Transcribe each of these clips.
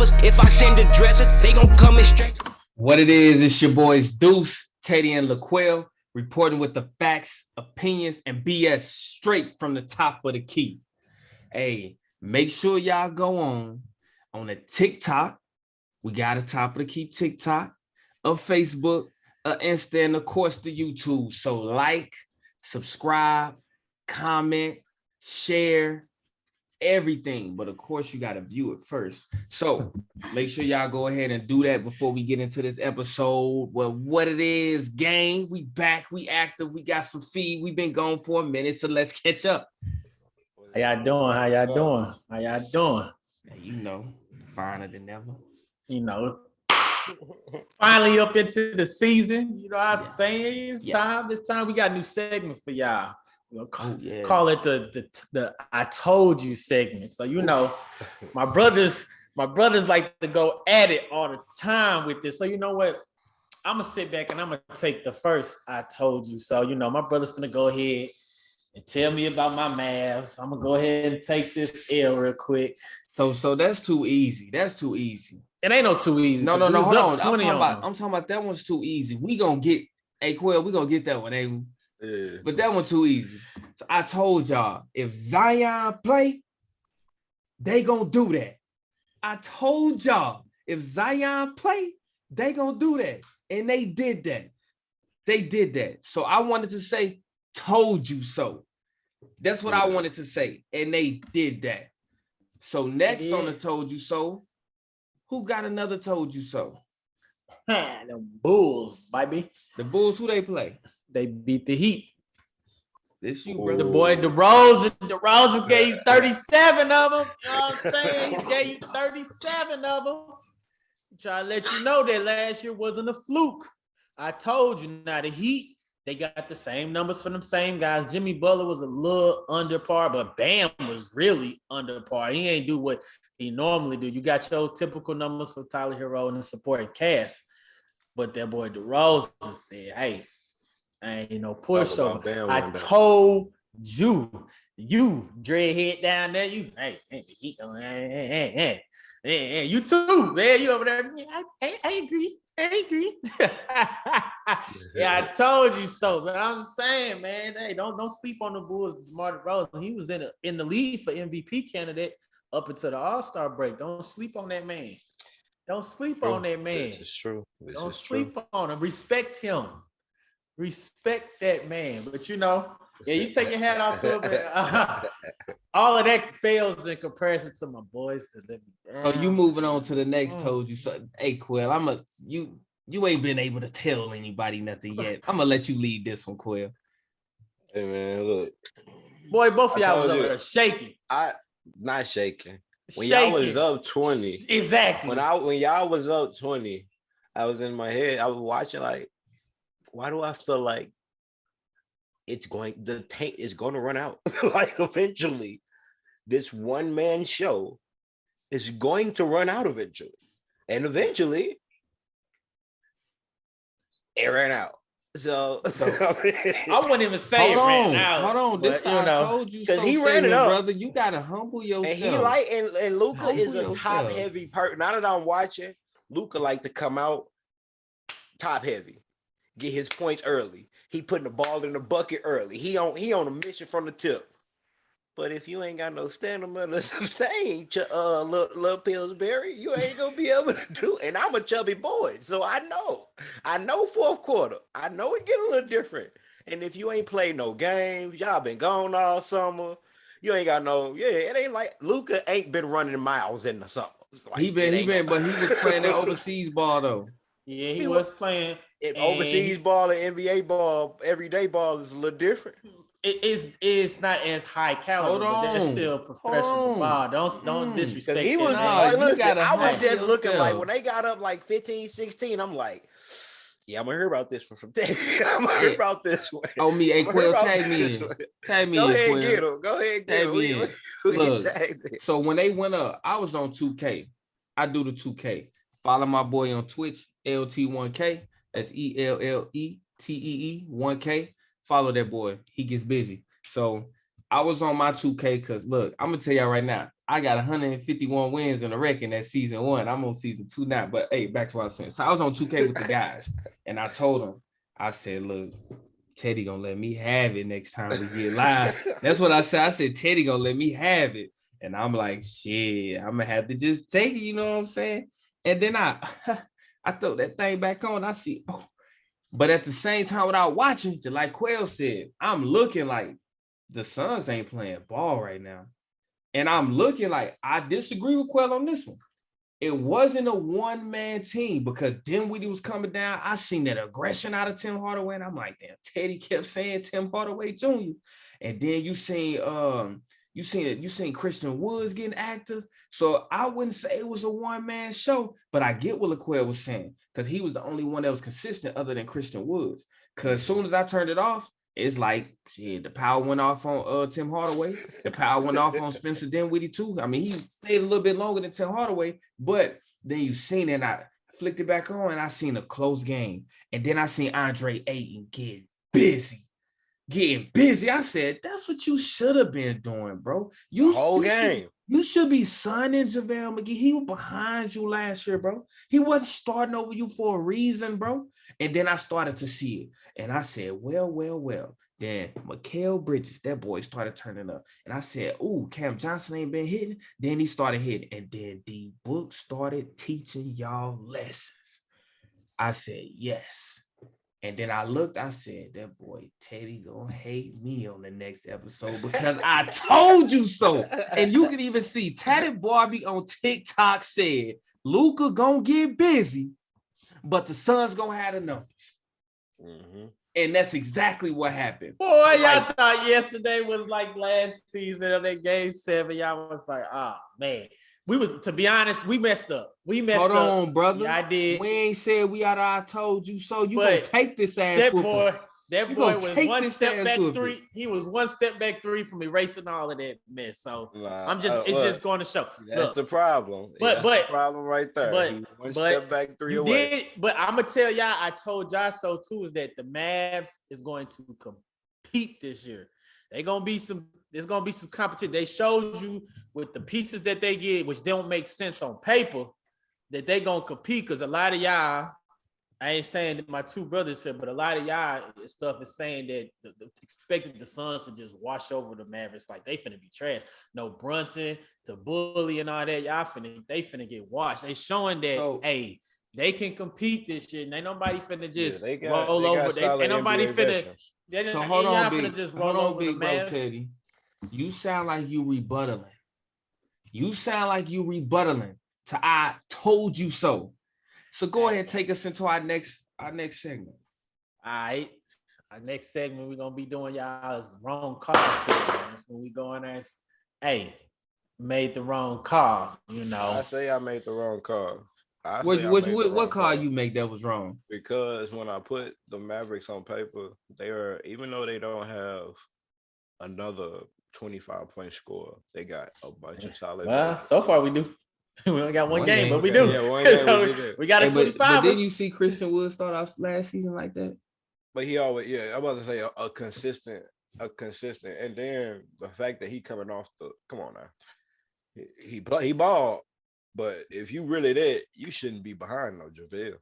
rappers. If I send the dressers, they gon' come in straight. What it is, it's your boys Deuce, Teddy, and Laquel reporting with the facts, opinions, and BS straight from the top of the key. Hey, make sure y'all go on the TikTok. We got a top of the key TikTok, a Facebook, a Insta, and of course the YouTube. So like, subscribe, comment, share, everything. But of course, you got to view it first. So make sure y'all go ahead and do that before we get into this episode. Well, what it is, gang, we back, we active, we got some feed. We've been gone for a minute, so let's catch up. How y'all doing? How y'all doing? How y'all doing? You know, finer than ever. You know, finally up into the season. You know what I'm saying? It's time. It's time. We got a new segment for y'all. We'll call it the I told you segment. So you know, my brothers like to go at it all the time with this. So you know what? I'm gonna sit back and I'm gonna take the first I told you. So you know, my brother's gonna go ahead and tell me about my maths. I'm gonna go ahead and take this L real quick. So that's too easy. That's too easy. It ain't no too easy. No, hold on. I'm talking about that one's too easy. We gonna get Quell, we gonna get that one, ain't we? Yeah. But that one too easy. So I told y'all, if Zion play, they gonna do that. I told y'all, if Zion play, they gonna do that. And they did that. They did that. So I wanted to say, told you so. That's what I wanted to say. And they did that. So next on the told you so, who got another told you so? The Bulls, baby. The Bulls, who they play? They beat the Heat. This you, brother. The boy DeRozan gave you 37 of them. You know what I'm saying? He gave you 37 of them. Try to let you know that last year wasn't a fluke. I told you. Now the Heat, they got the same numbers for them same guys. Jimmy Butler was a little under par, but Bam was really under par. He ain't do what he normally do. You got your typical numbers for Tyler Hero and the supporting cast. But that boy DeRozan said, hey, I ain't no pushover. I told you, dreadhead down there, you, hey, you too, man, you over there. I agree. Yeah, I told you so. But I'm saying, man, hey, don't sleep on the Bulls. DeMar DeRozan, he was in the lead for MVP candidate up until the All-Star break. Don't sleep on that man. Don't sleep on that man. This is true. Don't sleep on him. Respect him. Respect that man. But you know, you take your hat off to him. All of that fails in comparison to my boys. So you moving on to the next told you so. Hey, Quell, you ain't been able to tell anybody nothing yet. I'm gonna let you lead this one, Quell. Hey man, look. Boy, both of y'all was over there shaking. Not shaking. When y'all was up 20. Exactly. When y'all was up 20, I was in my head. I was watching like, why do I feel like the tank is going to run out? Like eventually, this one man show is going to run out eventually. And eventually, it ran out. So I wouldn't even say it ran out. Hold on, this time I told you because he ran it up, brother. You gotta humble yourself. And Luka is a top heavy person. Now that I'm watching, Luka like to come out top heavy, get his points early. He putting the ball in the bucket early. He on a mission from the tip. But if you ain't got no stamina to sustain, little Pillsbury, you ain't gonna be able to do it. And I'm a chubby boy, so I know fourth quarter. I know it get a little different. And if you ain't played no games, y'all been gone all summer. You ain't got it ain't like Luka ain't been running miles in the summer. Like, he was playing that overseas ball though. Yeah, he was playing. Overseas ball and NBA ball, everyday ball is a little different. It's not as high caliber, but they're still professional ball. Don't disrespect. He was I was just looking like when they got up like 15, 16, I'm like, yeah, I'm gonna hear about this one from Teddy. I'm gonna hear about this one. Oh, me, hey, Quell, tag me in. Tag me in. Go ahead, get him. Me in. Look, so when they went up, I was on 2K. I do the 2K. Follow my boy on Twitch, LT1K. That's ELLETEE 1K. Follow that boy. He gets busy. So I was on my 2K because look, I'm gonna tell y'all right now, I got 151 wins in the record that season 1. I'm on season 2 now. But hey, back to what I was saying. So I was on 2K with the guys, and I told them, I said, look, Teddy gonna let me have it next time we get live. That's what I said. I said, Teddy gonna let me have it. And I'm like, shit, I'm gonna have to just take it, you know what I'm saying? And then I throw that thing back on. I see, oh, but at the same time, without watching, just like Quail said, I'm looking like the Suns ain't playing ball right now. And I'm looking like I disagree with Quail on this one. It wasn't a one-man team because Dinwiddie was coming down. I seen that aggression out of Tim Hardaway, and I'm like, damn, Teddy kept saying Tim Hardaway Jr. And then you seen Christian Woods getting active. So I wouldn't say it was a one-man show, but I get what LaQuell was saying because he was the only one that was consistent other than Christian Woods. Because as soon as I turned it off, it's like, shit, the power went off on Tim Hardaway. The power went off on Spencer Dinwiddie too. I mean, he stayed a little bit longer than Tim Hardaway, but then you seen it, and I flicked it back on, and I seen a close game. And then I seen Andre Ayton getting busy. I said, that's what you should have been doing, bro. The whole game. You should be signing JaVale McGee. He was behind you last year, bro. He wasn't starting over you for a reason, bro. And then I started to see it. And I said, well. Then Mikal Bridges, that boy started turning up. And I said, ooh, Cam Johnson ain't been hitting. Then he started hitting. And then the book started teaching y'all lessons. I said, yes. And then I looked, I said, that boy Teddy gonna hate me on the next episode because I told you so. And you can even see Tatted Barbie on TikTok said, Luka gonna get busy, but the Suns gonna have the numbers. Mm-hmm. And that's exactly what happened. Boy, y'all thought yesterday was like last season of that game 7. Y'all was like, oh, man. To be honest, we messed up. Hold on, brother. Yeah, I did. We ain't said we oughta I told you so. You gonna take this ass That boy was one step back 3. He was one step back 3 from erasing all of that mess. So it's just going to show. That's the problem. That's the problem right there. One step back 3 away. But I'm gonna tell y'all, I told Josh so too, is that the Mavs is going to compete this year. There's gonna be some competition. They showed you with the pieces that they get, which don't make sense on paper, that they gonna compete. Because a lot of y'all, I ain't saying that my 2 brothers said, but a lot of y'all stuff is saying that expected the Suns to just wash over the Mavericks like they finna be trash. No Brunson to Bully and all that. They finna get washed. They showing that hey, they can compete this year. And ain't nobody finna just roll over. Ain't nobody finna. So hold on, big bro, Teddy. You sound like you rebuttaling. To I told you so. So go ahead and take us into our next segment. All right. Our next segment we're gonna be doing y'all's wrong call segment. That's when we go in there and hey, made the wrong call, you know. I say I made the wrong call. What call you make that was wrong? Because when I put the Mavericks on paper, even though they don't have another 25-point score, they got a bunch of solid. Well, so far we do. We only got one game, but we do. Yeah, one game, so we got a 25. But didn't you see Christian Wood start off last season like that? But he always, I was about to say a consistent, and then the fact that he coming off come on now, he balled. But if you really did, you shouldn't be behind no JaVale.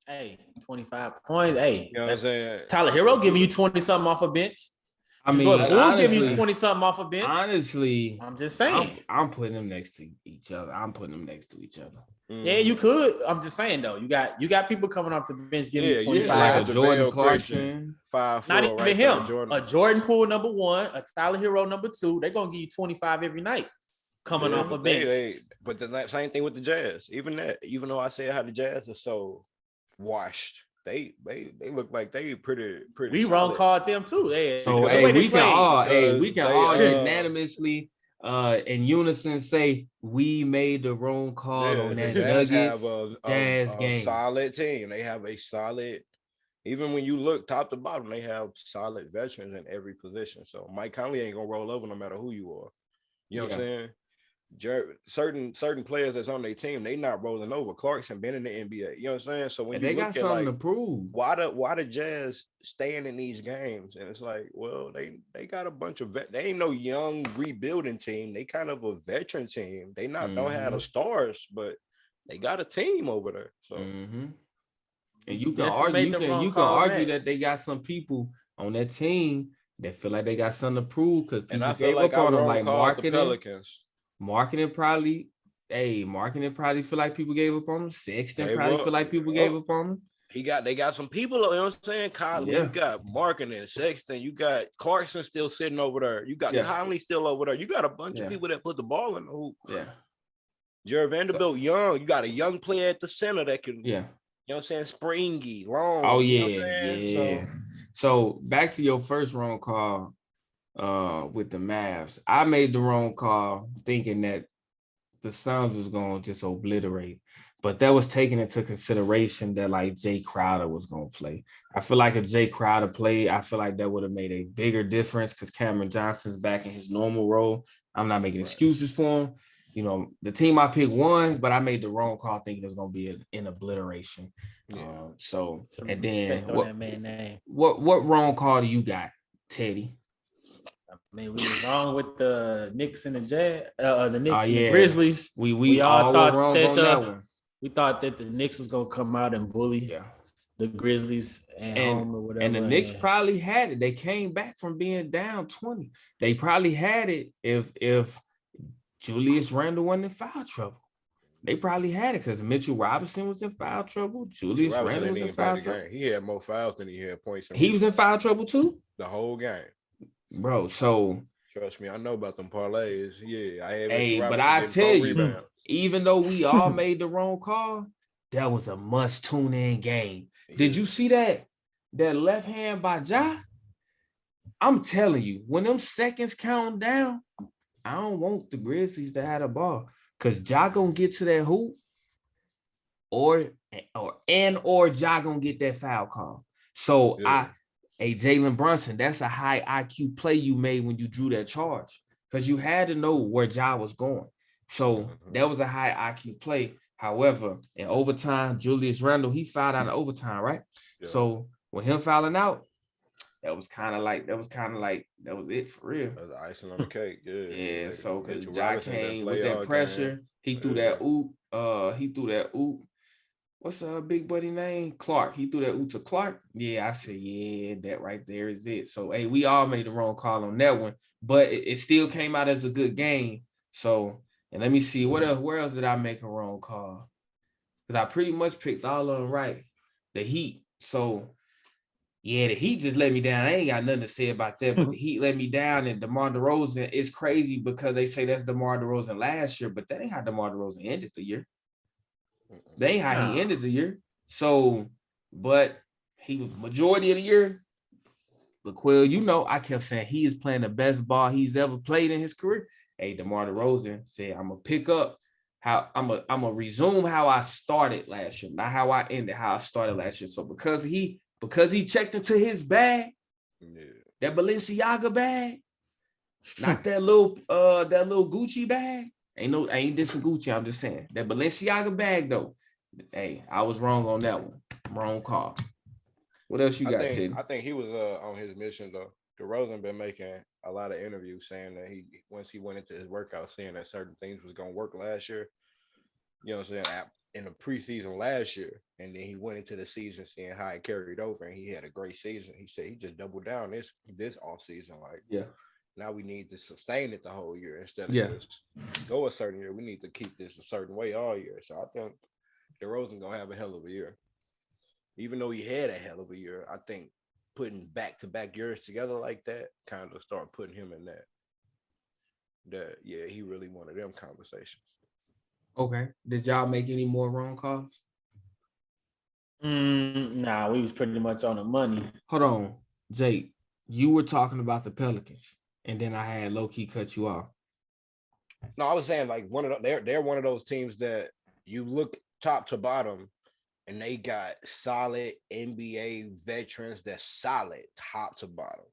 Hey, 25 points. Hey, you know what I'm saying? Tyler Hero giving you 20-something off a bench. I mean, we'll give you 20-something off a bench. Honestly, I'm just saying. I'm putting them next to each other. Mm. Yeah, you could. I'm just saying though. You got people coming off the bench giving you 25. Like a Jordan Clarkson. 5'4", not even right him. Jordan. A Jordan Poole number 1, a Tyler Hero number 2. They're gonna give you 25 every night coming off a bench. But the same thing with the Jazz. Even though I say how the Jazz are so washed, they look like they pretty. We solid. wrong called them too. So we can all unanimously in unison say we made the wrong call on that Nuggets game. Solid team. They have a solid. Even when you look top to bottom, they have solid veterans in every position. So Mike Conley ain't gonna roll over no matter who you are. You know what I'm saying? certain players that's on their team, they not rolling over. Clarkson been in the NBA. You know what I'm saying? So when And you they look got at something like to prove. why the Jazz staying in these games, and it's like, well, they got a bunch of they ain't no young rebuilding team. They kind of a veteran team. They not don't have the stars, but they got a team over there. So and you can Definitely argue, made the wrong you can call, argue man. that they got some people on that team that feel like they got something to prove because and people I feel gave like up I on them, wrong like called the marketing. Pelicans. Marketing probably feel like people gave up on them. Sexton Gave probably up. feel like people gave up on them. They got some people, you know what I'm saying? Conley, Yeah. you got marketing, Sexton, you got Clarkson still sitting over there. You got Yeah. Conley still over there. You got a bunch of people that put the ball in the hoop. Yeah. Jared Vanderbilt, young. You got a young player at the center that can, you know what I'm saying, springy, long. Oh, you know yeah, what I'm saying? So back to your first wrong call with the Mavs. I made the wrong call thinking that the Suns was going to just obliterate. But that was taken into consideration that like Jay Crowder was going to play. I feel like if Jay Crowder played, I feel like that would have made a bigger difference because Cameron Johnson's back in his normal role. I'm not making excuses for him. You know, the team I picked won, but I made the wrong call thinking it was going to be an obliteration. Yeah. And then what wrong call do you got, Teddy? I mean, we was wrong with the Knicks and the Jazz, the Knicks and the yeah. Grizzlies. We all thought were wrong that on that one. we thought that the Knicks was gonna come out and bully the Grizzlies and home or whatever. And the Knicks probably had it. They came back from being down 20. They probably had it if Julius Randle wasn't in foul trouble. They probably had it because Mitchell Robinson was in foul trouble. Julius Randle was in foul trouble. He had more fouls than he had points. He was in foul trouble too? The whole game. Bro, so trust me, I know about them parlays. Yeah, I had. Hey, but I tell you, even though we all made the wrong call, that was a must tune in game. Yeah. Did you see that left hand by Ja? I'm telling you, when them seconds count down, I don't want the Grizzlies to have the ball because Ja gonna get to that hoop, or Ja gonna get that foul call. So Jalen Brunson, that's a high IQ play you made when you drew that charge because you had to know where Ja was going. So that was a high IQ play. However, in overtime, Julius Randle, he fouled out of overtime, right? Yeah. So with him fouling out, that was it for real. That was icing on the cake. Yeah. So because Ja came with that pressure, he threw that oop. What's big buddy name? Clark. He threw that oop to Clark. Yeah, I said, yeah, that right there is it. So, hey, we all made the wrong call on that one, but it still came out as a good game. So, and let me see, where else did I make a wrong call? Because I pretty much picked all of them right. The Heat. So, yeah, the Heat just let me down. I ain't got nothing to say about that, but the Heat let me down. And DeMar DeRozan is crazy because they say that's DeMar DeRozan last year, but that ain't how DeMar DeRozan ended the year. They ain't how he ended the year. So, but he was majority of the year. LaQuil, you know, I kept saying he is playing the best ball he's ever played in his career. Hey, DeMar DeRozan said, I'm gonna pick up how I'm gonna resume how I started last year, not how I ended, how I started last year. So because he checked into his bag, that Balenciaga bag, not that little Gucci bag. I ain't dissing Gucci. I'm just saying that Balenciaga bag though. Hey, I was wrong on that one. Wrong call. What else you got, Ted? I think he was on his mission though. DeRozan been making a lot of interviews saying that once he went into his workout, saying that certain things was gonna work last year. You know what I'm saying? In the preseason last year, and then he went into the season seeing how it carried over, and he had a great season. He said he just doubled down this off season, like now we need to sustain it the whole year instead of just go a certain year. We need to keep this a certain way all year. So I think DeRozan gonna have a hell of a year. Even though he had a hell of a year, I think putting back-to-back years together like that kind of start putting him in that he really wanted them conversations. Okay. Did y'all make any more wrong calls? Nah, we was pretty much on the money. Hold on, Jake. You were talking about the Pelicans, and then I had low-key cut you off. No, I was saying like they're one of those teams that you look top to bottom, and they got solid NBA veterans that's solid top to bottom.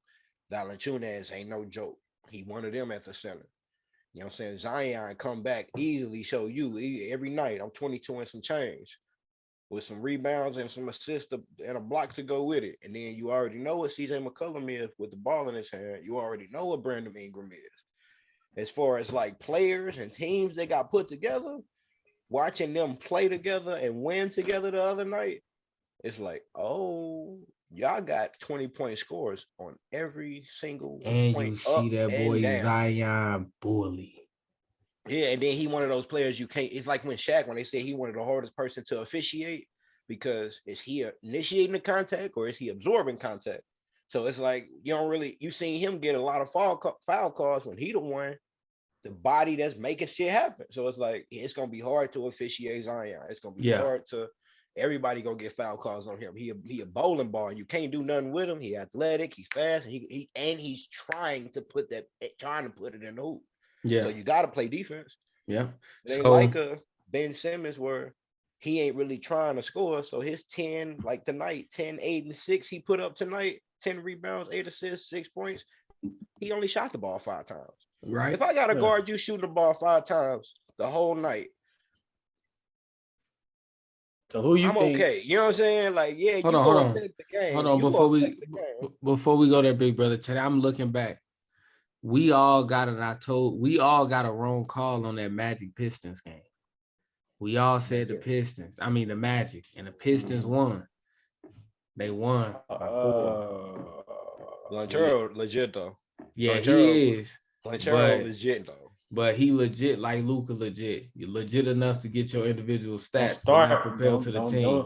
Valanciunas ain't no joke. He one of them at the center. You know what I'm saying? Zion come back easily, show you every night. I'm 22 and some change with some rebounds and some assists and a block to go with it. And then you already know what CJ McCollum is with the ball in his hand. You already know what Brandon Ingram is. As far as like players and teams that got put together, watching them play together and win together the other night, it's like, oh, y'all got 20-point scores on every single And point. you see that boy down. Zion bully. Yeah, and then he one of those players you can't. It's like when Shaq, when they say he one of the hardest person to officiate, because is he initiating the contact or is he absorbing contact? So it's like you seen him get a lot of foul calls when he the one, the body that's making shit happen. So it's like it's gonna be hard to officiate Zion. It's gonna be hard to. Everybody gonna get foul calls on him. He a bowling ball, and you can't do nothing with him. He athletic, he's fast, and he's trying to put it in the hoop. Yeah. So you got to play defense. Yeah. It ain't like a Ben Simmons where he ain't really trying to score. So his 10, like tonight, 10, 8, and 6 he put up tonight, 10 rebounds, 8 assists, 6 points. He only shot the ball 5 times. Right. If I got to guard you shooting the ball 5 times the whole night, so who you I'm think? okay. You know what I'm saying? Like, yeah, hold on. Before we go there, big brother Teddy, I'm looking back. We all got a wrong call on that Magic Pistons game. We all said the Magic, and the Pistons won. They won by 4. Lancero legit though. Yeah, he is. Lancero legit though. But he legit like Luka legit. You're legit enough to get your individual stats. Start propelled to the team.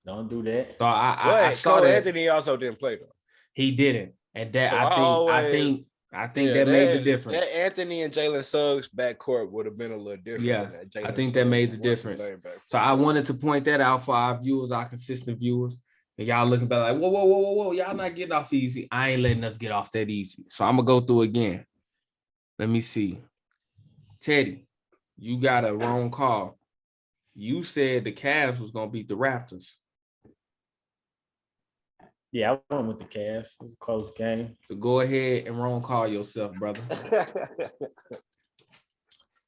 Don't do that. So I saw Cole that. Anthony also didn't play though. He didn't, and that so I think that made the difference. That Anthony and Jalen Suggs backcourt would have been a little different. Yeah, I think that made the difference. So I wanted to point that out for our viewers, our consistent viewers. And y'all looking back like, whoa, y'all not getting off easy. I ain't letting us get off that easy. So I'm gonna go through again. Let me see. Teddy, you got a wrong call. You said the Cavs was gonna beat the Raptors. Yeah, I went with the Cavs. It was a close game. So go ahead and wrong call yourself, brother.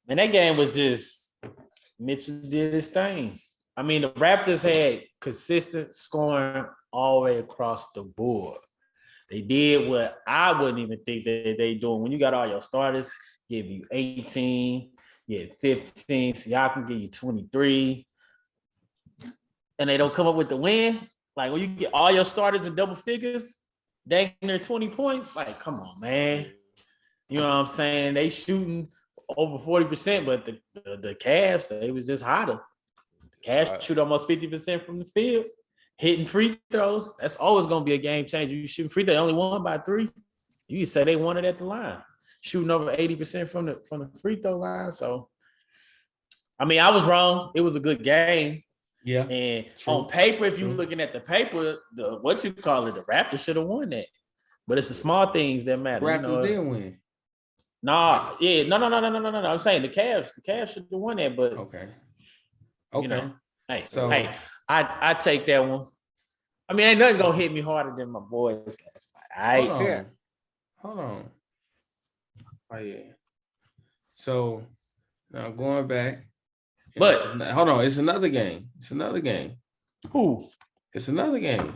Man, that game was just Mitchell did his thing. I mean, the Raptors had consistent scoring all the way across the board. They did what I wouldn't even think that they doing. When you got all your starters, give you 18, you had 15, so y'all can give you 23, and they don't come up with the win. Like when you get all your starters in double figures, dang near 20 points. Like, come on, man. You know what I'm saying? They shooting over 40%, but the Cavs, they was just hotter. The Cavs shoot almost 50% from the field, hitting free throws. That's always gonna be a game changer. You shooting free throws, they only won by 3. You can say they won it at the line, shooting over 80% from the free throw line. So, I mean, I was wrong. It was a good game. Yeah. And on paper, if you're looking at the paper, the Raptors should have won that. But it's the small things that matter. Raptors didn't win. No. I'm saying the Cavs should have won that, but okay. You know, I take that one. I mean, ain't nothing gonna hit me harder than my boys last night. Hold on. Oh yeah. So now going back. But hold on, it's another game. Who? It's another game.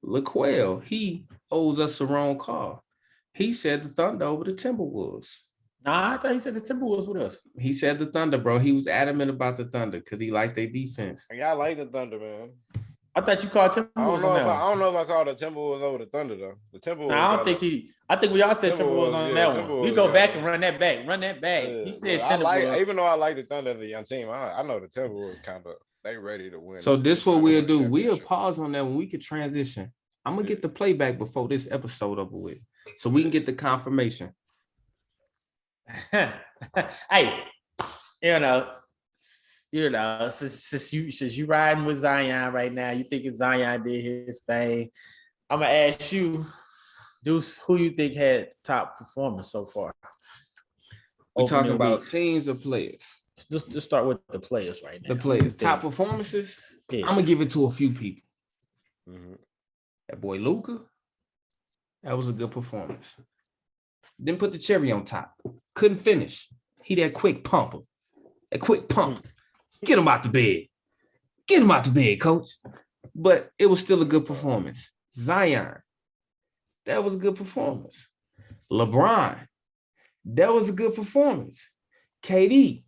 LaQuell, he owes us a wrong call. He said the Thunder over the Timberwolves. Nah, I thought he said the Timberwolves with us. He said the Thunder, bro. He was adamant about the Thunder because he liked their defense. Yeah, I like the Thunder, man. I thought you called Timberwolves. I don't know if I called the Timberwolves over the Thunder though. The Timberwolves. No, I think we all said Timberwolves on that one. We go back and run that back. Yeah. He said Timberwolves. Even though I like the Thunder as a young team, I know the Timberwolves they ready to win. So this what we'll do. We'll pause on that when we can transition. I'm gonna get the playback before this episode over with, so we can get the confirmation. Hey, since you riding with Zion right now, you think Zion did his thing. I'm gonna ask you, Deuce, who you think had top performance so far? We talking about teams or players? Just start with the players right now. The players, top performances. Yeah. I'm gonna give it to a few people. Mm-hmm. That boy Luka, that was a good performance. Then put the cherry on top. Couldn't finish. He that quick pumper. That quick pump. Get him out the bed. Get him out the bed, coach. But it was still a good performance. Zion, that was a good performance. LeBron, that was a good performance. KD,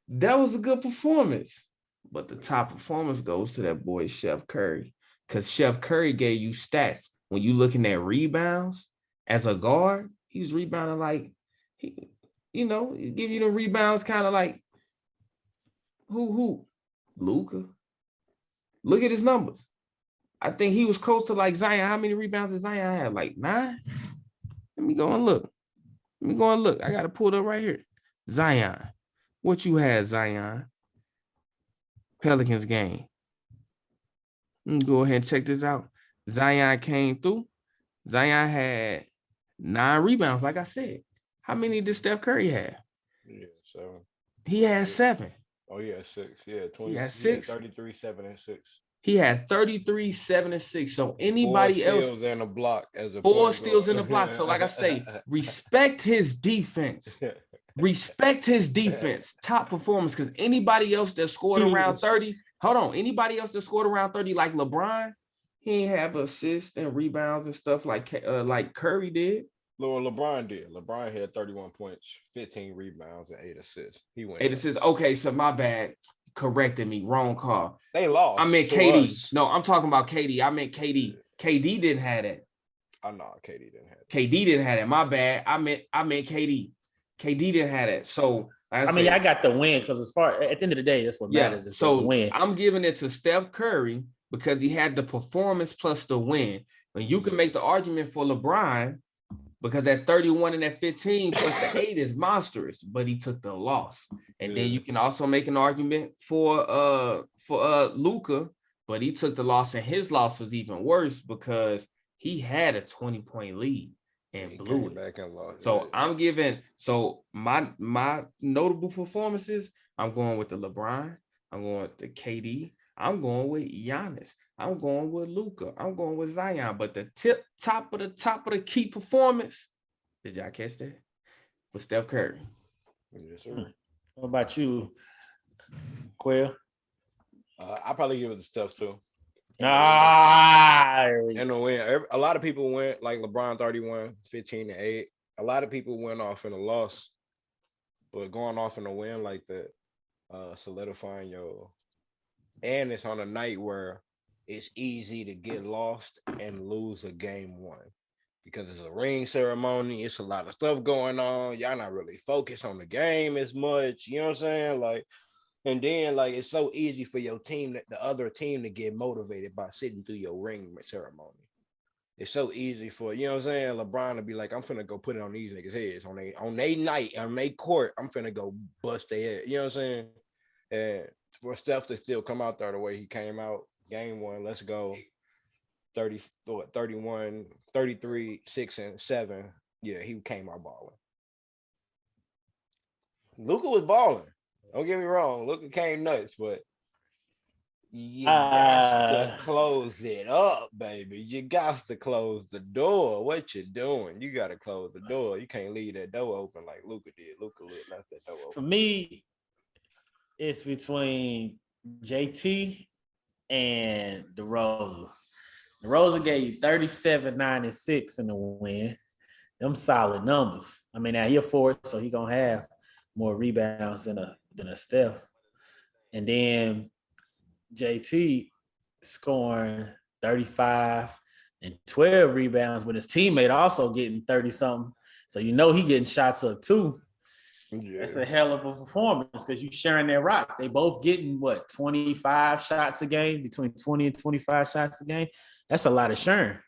that was a good performance. But the top performance goes to that boy, Chef Curry. Because Chef Curry gave you stats. When you looking at rebounds as a guard, he's rebounding like, he give you the rebounds kind of like, who? Luka. Look at his numbers. I think he was close to like Zion. How many rebounds did Zion have? Like 9? Let me go and look. I got to pull it up right here. Zion. What you had, Zion? Pelicans game. Let me go ahead and check this out. Zion came through. Zion had 9 rebounds, like I said. How many did Steph Curry have? Yeah, 7. He had 7. Oh, yeah, 6. Yeah, 20. He had 6. 33, 7, and 6. He had 33, 7, and 6. So anybody 4 else, steals and a block as a 4 steals in the block. So like I say, respect his defense. Respect his defense. Top performance. Because anybody else that scored around 30, anybody else that scored around 30 like LeBron, he ain't have assists and rebounds and stuff like Curry did. LeBron did. LeBron had 31 points, 15 rebounds, and 8 assists. He went 8 assists. Okay, so my bad. Corrected me. Wrong call. They lost. I meant KD. No, I'm talking about KD. I meant KD. KD didn't have that. I know KD didn't have that. KD didn't have that. My bad. I meant KD. KD didn't have that. So I got the win because as far at the end of the day, that's what matters. Is so the win. I'm giving it to Steph Curry because he had the performance plus the win. And you can make the argument for LeBron because that 31 and that 15 plus the 8 is monstrous, but he took the loss. And then you can also make an argument for Luka, but he took the loss, and his loss was even worse because he had a 20-point lead and blew it. Back and lost. So I'm giving my notable performances. I'm going with the LeBron. I'm going with the KD. I'm going with Giannis. I'm going with Luka. I'm going with Zion. But the top of the key performance, did y'all catch that? Was Steph Curry. Yes, sir. What about you, Quill? I'll probably give it to Steph too. And the win. A lot of people went like LeBron 31, 15, and 8. A lot of people went off in a loss, but going off in a win like that, solidifying your. And it's on a night where it's easy to get lost and lose a game 1 because it's a ring ceremony. It's a lot of stuff going on. Y'all not really focused on the game as much. You know what I'm saying? Like, and then like it's so easy for your team, the other team, to get motivated by sitting through your ring ceremony. It's so easy for, you know what I'm saying, LeBron to be like, I'm finna go put it on these niggas' heads on they night, on their court. I'm finna go bust their head. You know what I'm saying? And for Steph to still come out there the way he came out, game 1, let's go 31, 33, 6, and 7. Yeah, he came out balling. Luka was balling. Don't get me wrong. Luka came nuts, but you got to close it up, baby. You got to close the door. What you doing? You got to close the door. You can't leave that door open like Luka did. Luka left that door open. For me, it's between JT and DeRozan. DeRozan gave you 37, 9, and 6 in the win. Them solid numbers. I mean, now he a forward, so he gonna have more rebounds than a Steph. And then JT scoring 35 and 12 rebounds with his teammate also getting 30-something. So you know he getting shots up too. Yeah. That's a hell of a performance because you sharing that rock. They both getting 25 shots a game, between 20 and 25 shots a game. That's a lot of sharing,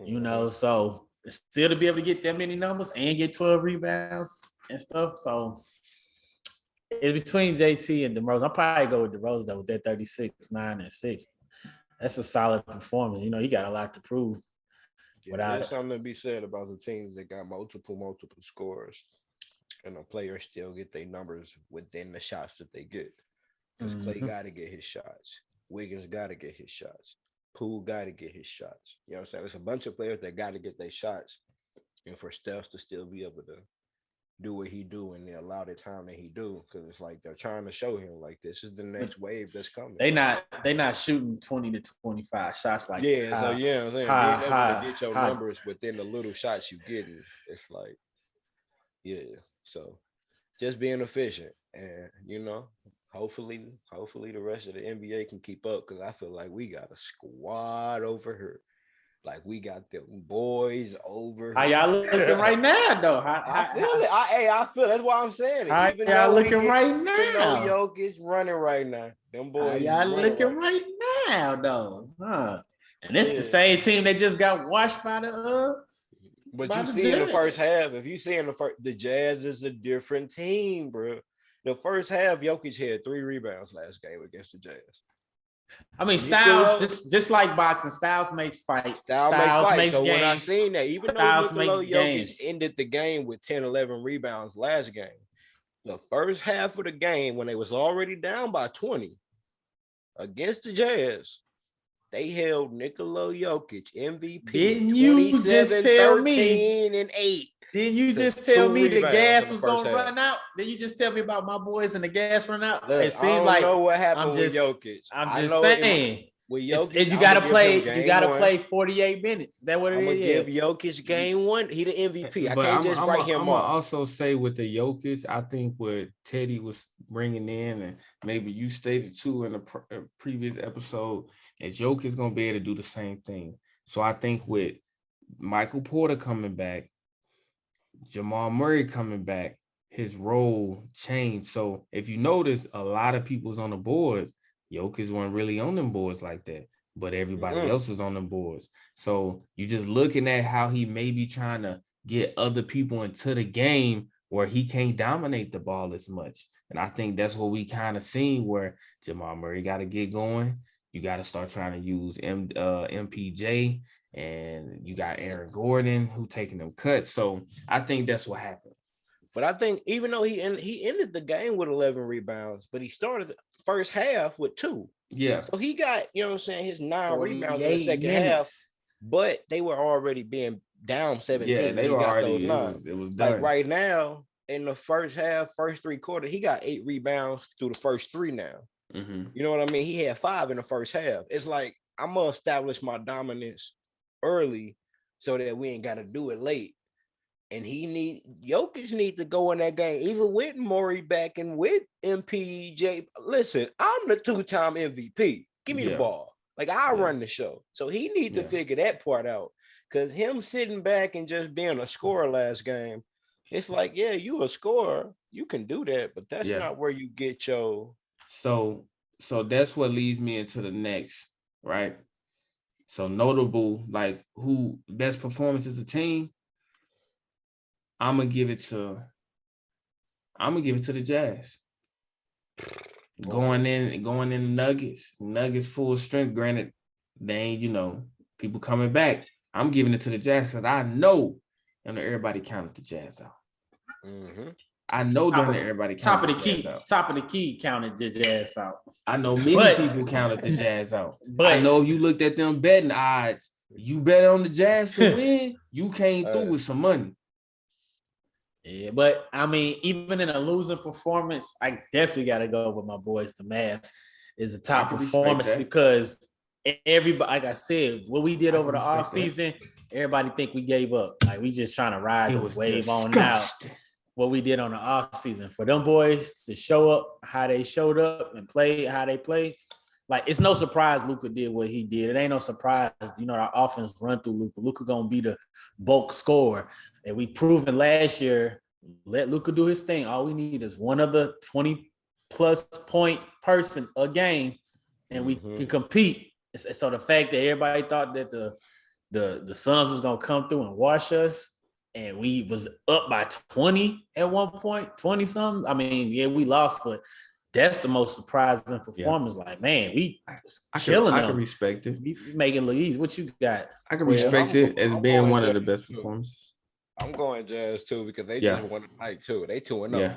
you know. So still to be able to get that many numbers and get 12 rebounds and stuff. So it's between JT and DeRozan. I'll probably go with DeRozan though with that 36, 9, and 6. That's a solid performance. You know, he got a lot to prove. There's something to be said about the teams that got multiple scores. And the players still get their numbers within the shots that they get. Because Clay got to get his shots. Wiggins got to get his shots. Poole got to get his shots. You know what I'm saying? There's a bunch of players that got to get their shots. and for Steph to still be able to do what he do and they allow the time that he do, because it's like they're trying to show him like this is the next wave that's coming. They not shooting 20 to 25 shots like so I'm saying being able to get your numbers within the little shots you getting, it's like so just being efficient and hopefully the rest of the NBA can keep up, because I feel like we got a squad over here. Like we got them boys over. How y'all looking right now, though? I feel it. I feel it. That's why I'm saying it. How y'all looking right now? Even though Jokic running right now, them boys. How y'all looking right now, though? Huh? And it's the same team that just got washed by the. But you see in the first half, if you see in the Jazz is a different team, bro. The first half, Jokic had 3 rebounds last game against the Jazz. I mean, Styles, just like boxing, Styles makes fights. Styles makes so games. when I seen that, even Styles though Nikola Jokic games. ended the game with 10, 11 rebounds last game, the first half of the game, when they was already down by 20 against the Jazz, they held Nikola Jokic MVP. Didn't you just tell me? 13 and 8. Didn't you just tell me the gas was going to run out? Didn't you just tell me about my boys and the gas run out? Look, it seemed like know what happened with Jokic. I'm just saying. With Jokic, you got to play. You got to play 48 minutes. Is that what it is? I'm gonna give Jokic game 1. He the MVP. I can't just write him off. I'm also say with the Jokic, I think what Teddy was bringing in, and maybe you stated too in the previous episode, is Jokic gonna be able to do the same thing. So I think with Michael Porter coming back, Jamal Murray coming back, his role changed. So if you notice, a lot of people's on the boards. Jokic wasn't really on them boards like that, but everybody else was on them boards. So you just looking at how he may be trying to get other people into the game where he can't dominate the ball as much. And I think that's what we kind of seen, where Jamal Murray got to get going. You got to start trying to use MPJ, and you got Aaron Gordon who taking them cuts. So I think that's what happened. But I think even though he ended the game with 11 rebounds, but he started the first half with 2. Yeah. So he got, his 9 rebounds in the second half, but they were already being down 17. Yeah, they were already, it was done. Like right now, in the first half, first 3 quarters, he got 8 rebounds through the first 3 now. Mm-hmm. You know what I mean? He had 5 in the first half. It's like, I'm going to establish my dominance early so that we ain't got to do it late. And Jokic needs to go in that game, even with Murray back and with MPJ. Listen, I'm the 2-time MVP. Give me the ball. Like, I run the show. So he needs to figure that part out. Because him sitting back and just being a scorer last game, it's like, yeah, you a scorer. You can do that, but that's not where you get your... So that's what leads me into the next, right? So notable, like, who best performance as a team, I'm gonna give it to the Jazz. Going in Nuggets full strength. Granted, they ain't, people coming back. I'm giving it to the Jazz because I know everybody counted the Jazz out. Mm-hmm. I know everybody counted the Jazz out. Top of the key counted the Jazz out. I know many people counted the Jazz out. But I know if you looked at them betting odds, you bet on the Jazz to win, you came through with some money. Yeah, but I mean, even in a losing performance, I definitely got to go with my boys. The Mavs is a top performance because everybody, like I said, what we did over the offseason, everybody think we gave up. Like, we just trying to ride the wave on out. What we did on the offseason for them boys to show up how they showed up and play how they played. Like, it's no surprise Luka did what he did. It ain't no surprise, our offense run through Luka. Luka gonna be the bulk scorer. And we proven last year, let Luka do his thing. All we need is one other 20-plus point person a game, and we can compete. So the fact that everybody thought that the Suns was gonna come through and wash us, and we was up by 20 at one point, 20-something. I mean, yeah, we lost, but that's the most surprising performance. Yeah. Like, man, we killing them. I can respect it. We making look easy. What you got? I can respect it as being one of the best performances. I'm going Jazz too because they just won tonight too. They 2-0.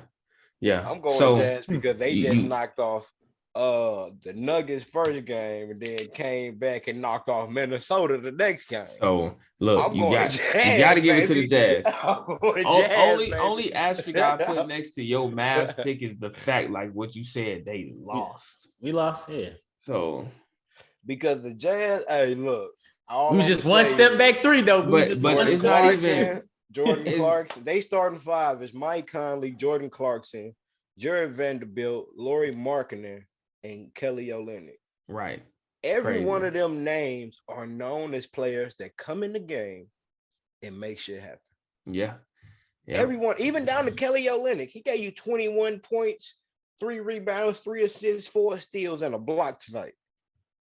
Yeah. I'm going Jazz because they just knocked off the Nuggets first game and then came back and knocked off Minnesota the next game. So look, I'm you going got Jazz, to give it to the baby. Jazz. I'm going Jazz, baby. Only asterisk I put next to your Mavs pick is the fact, like what you said, they lost. We lost, yeah. So because the Jazz, hey, look, We was just one step back 3 though. But it's not even Jordan Clarkson. They starting 5 is Mike Conley, Jordan Clarkson, Jared Vanderbilt, Laurie Markkinen, and Kelly Olynyk. right. Every Crazy. one of them names are known as players that come in the game and make shit happen. Yeah. Everyone, even down to Kelly Olynyk, he gave you 21 points, 3 rebounds, 3 assists, 4 steals, and a block tonight.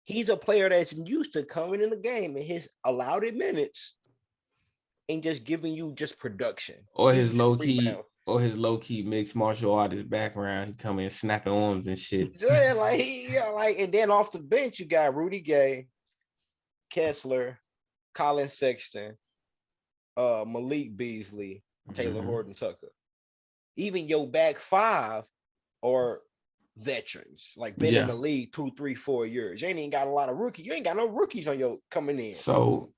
He's a player that's used to coming in the game and his allowed minutes and just giving you just production. Or his low key, Rebound. or his low key mixed martial artist background. He come in snapping arms and shit. Yeah, and then off the bench, you got Rudy Gay, Kessler, Colin Sexton, Malik Beasley, Taylor Mhm. Horton Tucker. Even your back 5 are veterans, like been in the league 2, 3, 4 years. You ain't even got a lot of rookies. You ain't got no rookies on your coming in. So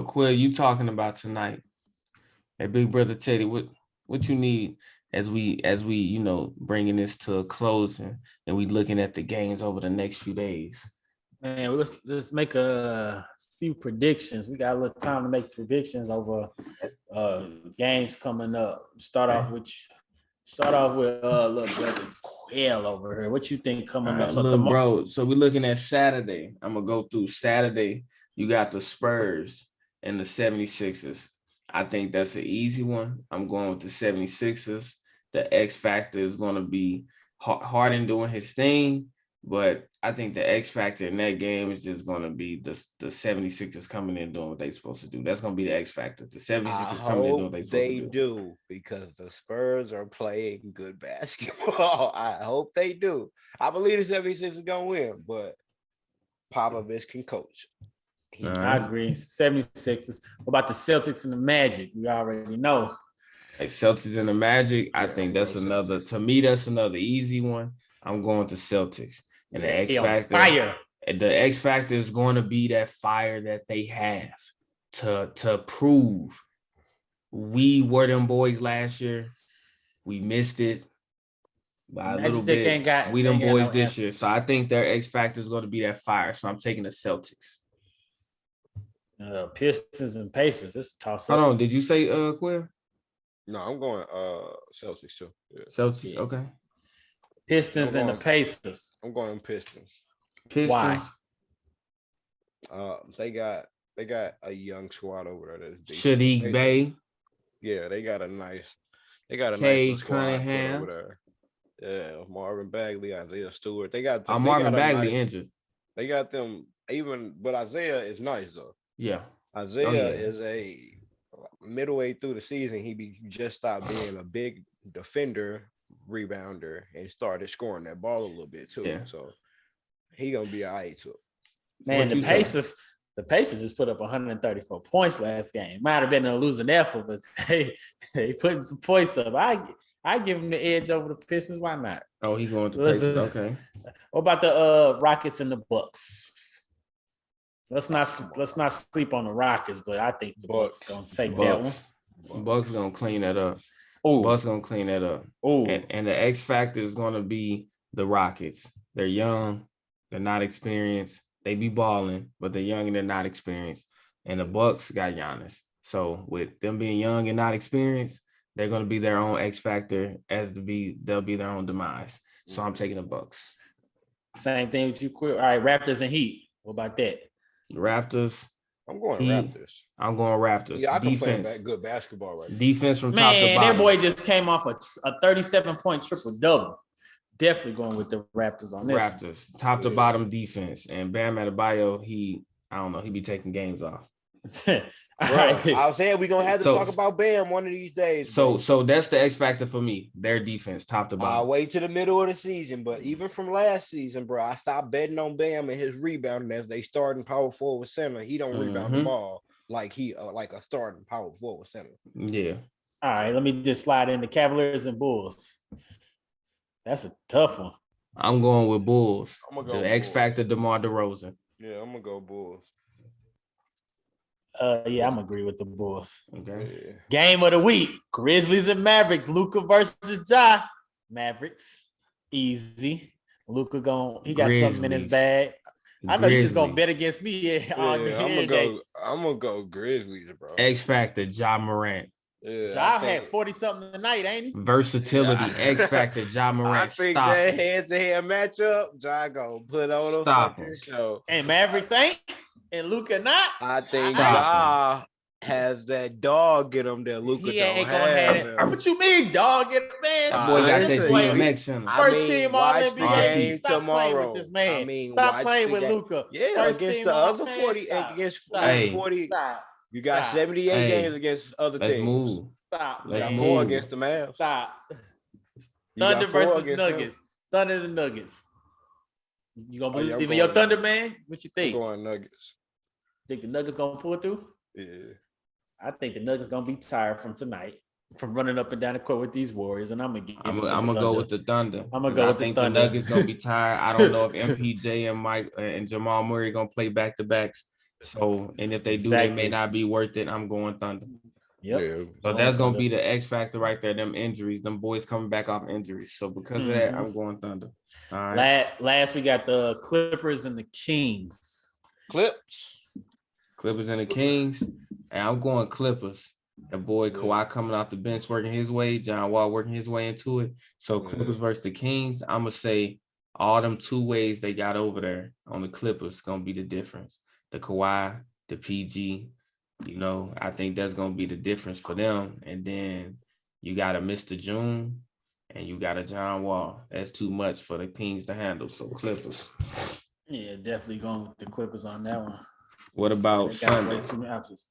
Quill, you talking about tonight? Hey, big brother Teddy, what you need as we bringing this to a close and we looking at the games over the next few days? Man, let's make a few predictions. We got a little time to make predictions over games coming up. Start off with little brother Quail over here. What you think coming up? Look, bro. So we're looking at Saturday. I'm gonna go through Saturday. You got the Spurs and the 76ers. I think that's an easy one. I'm going with the 76ers. The X factor is going to be Harden doing his thing, but I think the X factor in that game is just going to be the 76ers coming in doing what they're supposed to do. That's going to be the X factor. The 76ers coming in doing what they're supposed to do. They do, because the Spurs are playing good basketball. I hope they do. I believe the 76ers are going to win, but Popovich can coach. I agree. 76ers. What about the Celtics and the Magic? We already know. Like Celtics and the Magic, I think that's another. To me, that's another easy one. I'm going to Celtics and the X factor. Fire. The X factor is going to be that fire that they have to prove we were them boys last year. We missed it by a little bit. We them boys this year, so I think their X factor is going to be that fire. So I'm taking the Celtics. Pistons and Pacers. This is toss up. Hold on, did you say Quill? No, I'm going Celtics too. Yeah. Celtics, okay. Pistons and the Pacers. I'm going Pistons. Pistons. Why? They got a young squad over there. Sadiq Bey. Yeah, they got a nice Cade squad Cunningham over there. Yeah, Marvin Bagley, Isaiah Stewart. They got Marvin Bagley injured. They got them but Isaiah is nice though. Yeah. Isaiah is a midway through the season. He just stopped being a big defender, rebounder, and started scoring that ball a little bit too. Yeah. So he gonna be all right too. Man, the Pacers just put up 134 points last game. Might have been a losing effort, but they putting some points up. I give him the edge over the Pistons. Why not? Oh, he's going to Pacers. Okay. What about the Rockets and the Bucks? Let's not sleep on the Rockets, but I think the Bucks gonna take that one. Bucks gonna clean that up. Bucks gonna clean that up. And the X factor is gonna be the Rockets. They're young, they're not experienced. They be balling, but they're young and they're not experienced. And the Bucks got Giannis. So with them being young and not experienced, they're gonna be their own X factor they'll be their own demise. So I'm taking the Bucks. Same thing with you, Quill. All right, Raptors and Heat. What about that? Raptors. I'm going Raptors. I'm going Raptors. Yeah, I can play good basketball right now. Defense from top to bottom. Man, that boy just came off a 37-point triple-double. Definitely going with the Raptors on this. Raptors, top to bottom defense. And Bam Adebayo, he be taking games off. Right. I was saying we're gonna have to talk about Bam one of these days. So that's the X factor for me. Their defense, top to bottom. I'll wait to the middle of the season, but even from last season, bro, I stopped betting on Bam and his rebounding as they starting power forward center. He don't rebound the ball like like a starting power forward center. Yeah. All right, let me just slide in the Cavaliers and Bulls. That's a tough one. I'm going with Bulls. I'm gonna go The X Bulls. Factor, DeMar DeRozan. Yeah, I'm gonna go Bulls. Yeah, I'm agree with the Bulls. Okay. Yeah. Game of the week: Grizzlies and Mavericks. Luka versus Ja. Mavericks, easy. Luka he got something in his Grizzlies. bag. I know you just gonna bet Grizzlies. against me. I'm gonna go Grizzlies, bro. X Factor, Ja Morant. Yeah, Ja I think- had 40-something tonight, ain't he? Versatility, Yeah. X Factor, Ja Morant. I think Stop that it. head-to-head matchup, Ja gonna put on a Stop fucking it. show. And Mavericks ain't, and Luka not. I think Stop Ja has that dog in him that Luka He don't ain't gonna have it. have. What you mean, dog? Get a man. That boy got that listen, DMX in him. First team All watch the NBA. game Stop playing tomorrow. with this man. I mean, Stop watch playing the with game. Luka. Yeah, First against team the All other NBA. 40, Stop. against Stop. Hey. 40. Stop. You got Stop. 78 Hey. games against other Let's teams. move. Stop. You Let's got man. move. 4 against the Mavs. Stop. You got Thunder 4 versus against them. Nuggets. Thunder and Nuggets. You gonna Oh, yeah, I'm believe in your going- Thunder, man? What you I'm think? going Nuggets. Think the Nuggets gonna pull through? Yeah. I think the Nuggets gonna be tired from tonight, from running up and down the court with these Warriors, and I'm gonna I'm gonna go with the Thunder. I'ma go I with the think Thunder. the Nuggets gonna be tired. I don't know if MPJ and Mike and Jamal Murray gonna play back to backs. So, and if they do, they Exactly. may not be worth it. I'm going Thunder. Yep. Yeah. So that's gonna be the X factor right there. Them injuries, them boys coming back off injuries. So because of that, Mhm. I'm going Thunder. All right. Last we got the Clippers and the Kings. Clips. Clippers and the Kings, and I'm going Clippers. And boy, Kawhi coming off the bench working his way, John Wall working his way into it. So Clippers versus the Kings, I'm gonna say all them 2 ways they got over there on the Clippers gonna be the difference. The Kawhi, the PG, I think that's gonna be the difference for them. And then you got a Mr. June and you got a John Wall. That's too much for the Kings to handle. So Clippers. Yeah, definitely going with the Clippers on that one. What about They got way Sunday? too many options.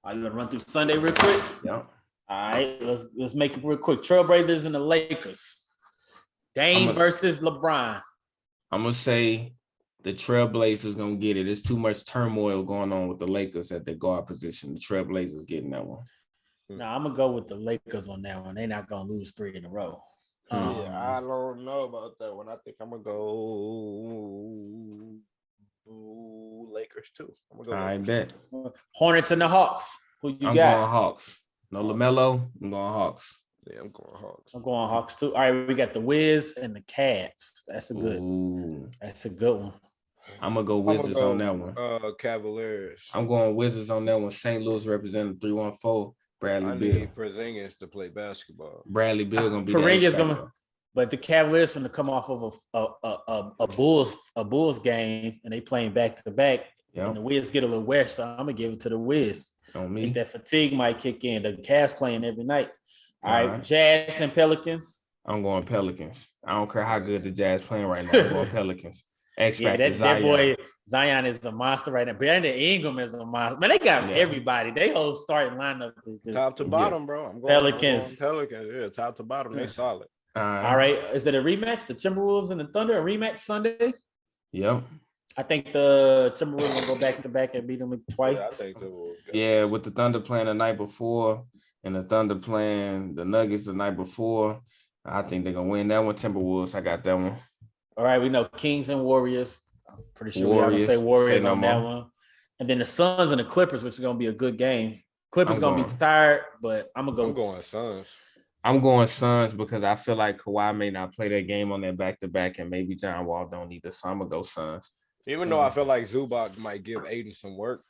Are you gonna run through Sunday real quick? Yeah. All right, let's make it real quick. Trailblazers and the Lakers. Dame versus LeBron. I'm gonna say the Trailblazers gonna get it. There's too much turmoil going on with the Lakers at the guard position. The Trailblazers getting that one. Now I'm gonna go with the Lakers on that one. They're not gonna lose 3 in a row. Yeah, I don't know about that one. I think I'm gonna go Lakers too. I'm gonna go. I Lakers. bet. Hornets and the Hawks. Who you I'm got? going Hawks. No LaMelo. I'm going Hawks. Yeah, I'm going Hawks. I'm going Hawks too. All right, we got the Wiz and the Cavs. That's a good. Ooh. That's a good one. I'm gonna go Wizards on that one. Cavaliers. I'm going Wizards on that one. St. Louis representing 314. Bradley I Beal. need Porzingis to play basketball. Bradley Beal gonna be the Porzingis X gonna- factor. But the Cavaliers gonna come off of a Bulls game, and they playing back to back. Yep. And the Wiz get a little west, so I'm gonna give it to the Wiz. On I think me. that fatigue might kick in. The Cavs playing every night. All right, Alright. Jazz and Pelicans. I'm going Pelicans. I don't care how good the Jazz playing right now. I'm going Pelicans. X Yeah, factor. that boy Zion is a monster right now. Brandon Ingram is a monster. Man, they got Yeah. everybody. They whole starting lineup is just Top to bottom, bro. I'm going Pelicans. Pelicans. Yeah, top to bottom. They solid. All right. Is it a rematch? The Timberwolves and the Thunder, a rematch Sunday? Yep. I think the Timberwolves will go back to back and beat them twice. Yeah, I think they will. Yeah, with the Thunder playing the night before and the Thunder playing the Nuggets the night before, I think they're gonna win that one. Timberwolves, I got that one. All right, we know Kings and Warriors. I'm pretty sure we're gonna say Warriors. Warriors Say no on that more. one. And then the Suns and the Clippers, which is gonna be a good game. Clippers I'm gonna be going- tired, but I'm gonna go. I'm going Suns. I'm going Suns because I feel like Kawhi may not play that game on that back-to-back, and maybe John Wall don't either. So I'm gonna go Suns. Even though I feel like Zubac might give Aiden some work.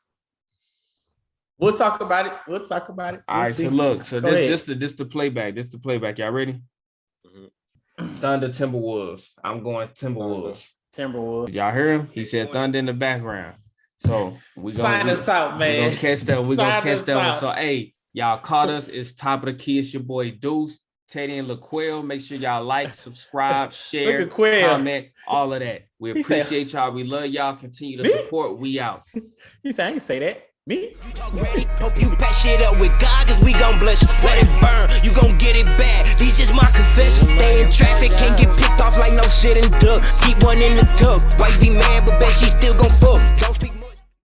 We'll talk about it. We'll talk about it. All We'll right, see. so look, so Go ahead. this the playback. This the playback. Y'all ready? Thunder Timberwolves. I'm going Timberwolves. Timberwolves. Did y'all hear him? He said Thunder in the background. So we Sign gonna us out, we man. gonna catch that. We gonna Sign catch us that one. out. So hey, y'all caught us. It's top of the key. It's your boy Deuce, Teddy, and LaQuell. Make sure y'all like, subscribe, share, Look at Quill. comment, all of that. We He said- appreciate y'all. We love y'all. Continue to Me? support. We out. He said, I ain't say that. Me? Talk ready, hope you pack shit up with God, cause we gon' bless you. Let it burn, you gon' get it bad. These just my confession. Stay in traffic, can't get picked off like no shit and duck. Keep one in the tuck. Wife be mad, but bet she still gon' fuck. Don't speak.